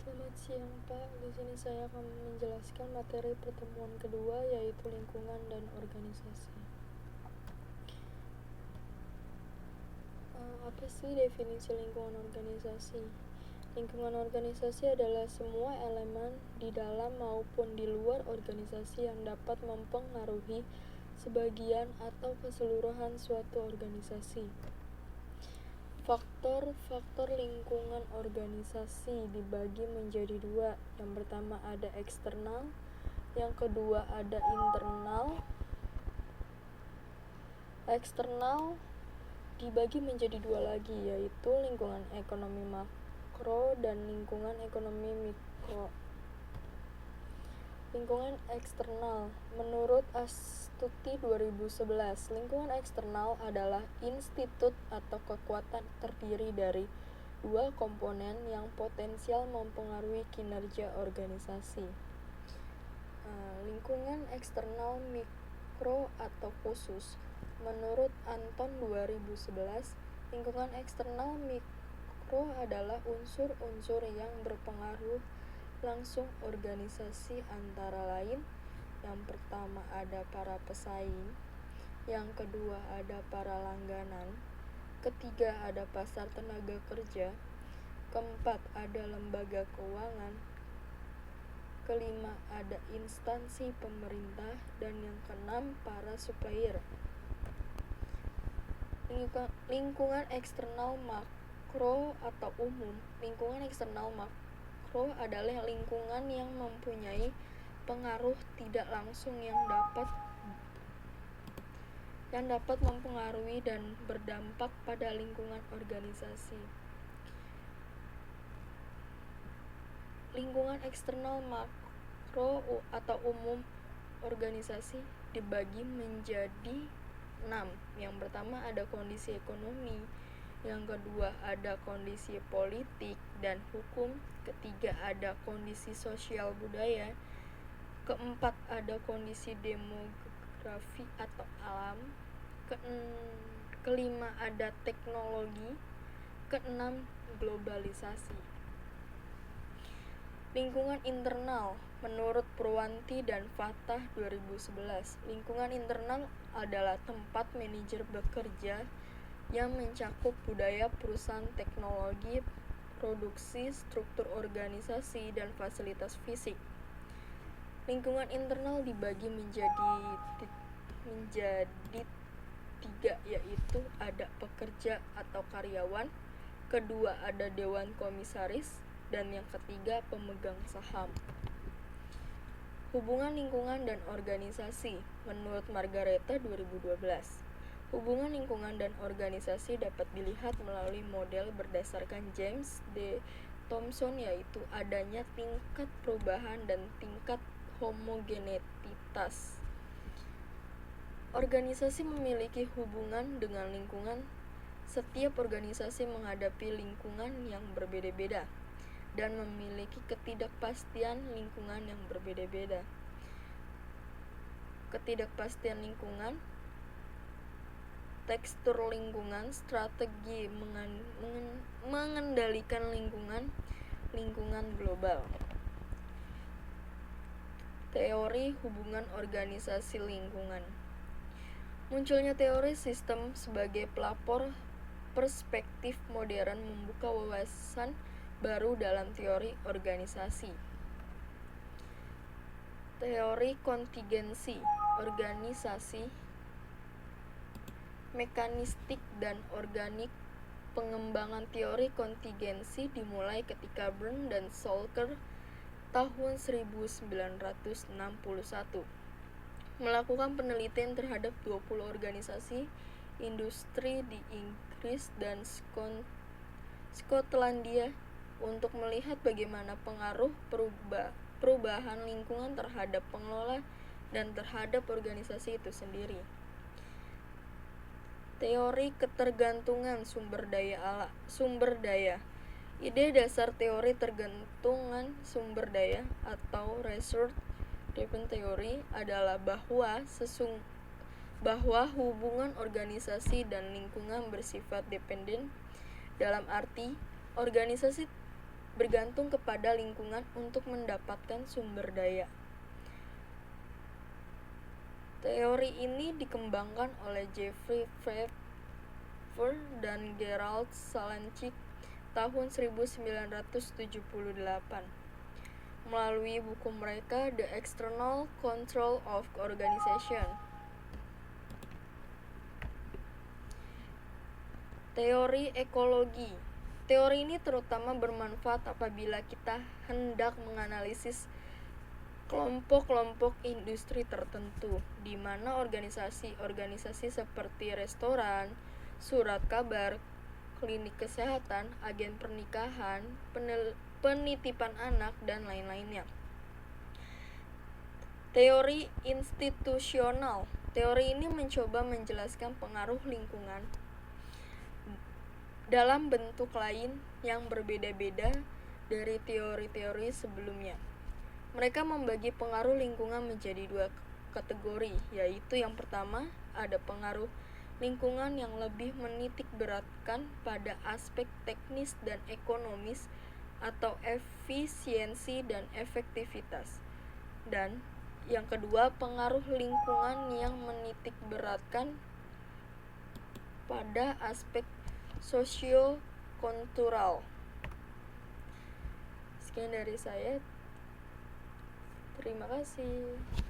Selamat siang Pak, di sini saya akan menjelaskan materi pertemuan kedua yaitu lingkungan dan organisasi. Apa sih definisi lingkungan organisasi? Lingkungan organisasi adalah semua elemen di dalam maupun di luar organisasi yang dapat mempengaruhi sebagian atau keseluruhan suatu organisasi. Faktor-faktor lingkungan organisasi dibagi menjadi dua. Yang pertama ada eksternal, yang kedua ada internal. Eksternal dibagi menjadi dua lagi, yaitu lingkungan ekonomi makro dan lingkungan ekonomi mikro. Lingkungan eksternal, menurut Astuti 2011, lingkungan eksternal adalah institut atau kekuatan terdiri dari dua komponen yang potensial mempengaruhi kinerja organisasi. Lingkungan eksternal mikro atau khusus, menurut Anton 2011, lingkungan eksternal mikro adalah unsur-unsur yang berpengaruh langsung organisasi, antara lain yang pertama ada para pesaing, yang kedua ada para langganan, ketiga ada pasar tenaga kerja, keempat ada lembaga keuangan, kelima ada instansi pemerintah, dan yang keenam para supplier. Lingkungan eksternal makro atau umum. Lingkungan eksternal makro adalah lingkungan yang mempunyai pengaruh tidak langsung yang dapat mempengaruhi dan berdampak pada lingkungan organisasi. Lingkungan eksternal makro atau umum organisasi dibagi menjadi 6. Yang pertama ada kondisi ekonomi, yang kedua ada kondisi politik dan hukum, ketiga ada kondisi sosial budaya, keempat ada kondisi demografi atau alam, kelima ada teknologi, keenam globalisasi. Lingkungan internal, menurut Purwanti dan Fatah 2011, lingkungan internal adalah tempat manajer bekerja yang mencakup budaya perusahaan, teknologi, produksi, struktur organisasi, dan fasilitas fisik. Lingkungan internal dibagi menjadi 3, yaitu ada pekerja atau karyawan, kedua ada dewan komisaris, dan yang ketiga pemegang saham. Hubungan lingkungan dan organisasi, menurut Margareta 2012. Hubungan lingkungan dan organisasi dapat dilihat melalui model berdasarkan James D. Thomson, yaitu adanya tingkat perubahan dan tingkat homogeneitas. Organisasi memiliki hubungan dengan lingkungan. Setiap organisasi menghadapi lingkungan yang berbeda-beda dan memiliki ketidakpastian lingkungan yang berbeda-beda. Ketidakpastian lingkungan, tekstur lingkungan, strategi mengendalikan lingkungan global. Teori hubungan organisasi lingkungan. Munculnya teori sistem sebagai pelapor perspektif modern membuka wawasan baru dalam teori organisasi. Teori kontingensi organisasi, mekanistik dan organik. Pengembangan teori kontingensi dimulai ketika Byrne dan Shulker tahun 1961 melakukan penelitian terhadap 20 organisasi industri di Inggris dan Skotlandia untuk melihat bagaimana pengaruh perubahan lingkungan terhadap pengelola dan terhadap organisasi itu sendiri. Teori ketergantungan sumber daya. Ide dasar teori tergantungan sumber daya atau resource driven theory adalah bahwa hubungan organisasi dan lingkungan bersifat dependen, dalam arti organisasi bergantung kepada lingkungan untuk mendapatkan sumber daya. Teori ini dikembangkan oleh Jeffrey Pfeffer dan Gerald Salanchik tahun 1978 melalui buku mereka The External Control of Organization. Teori ekologi. Teori ini terutama bermanfaat apabila kita hendak menganalisis kelompok-kelompok industri tertentu, di mana organisasi-organisasi seperti restoran, surat kabar, klinik kesehatan, agen pernikahan, penitipan anak, dan lain-lainnya. Teori institusional. Teori ini mencoba menjelaskan pengaruh lingkungan dalam bentuk lain yang berbeda-beda dari teori-teori sebelumnya. Mereka membagi pengaruh lingkungan menjadi dua kategori, yaitu yang pertama, ada pengaruh lingkungan yang lebih menitik beratkan pada aspek teknis dan ekonomis atau efisiensi dan efektivitas. Dan yang kedua, pengaruh lingkungan yang menitik beratkan pada aspek sosio-kultural. Sekian dari saya. Terima kasih.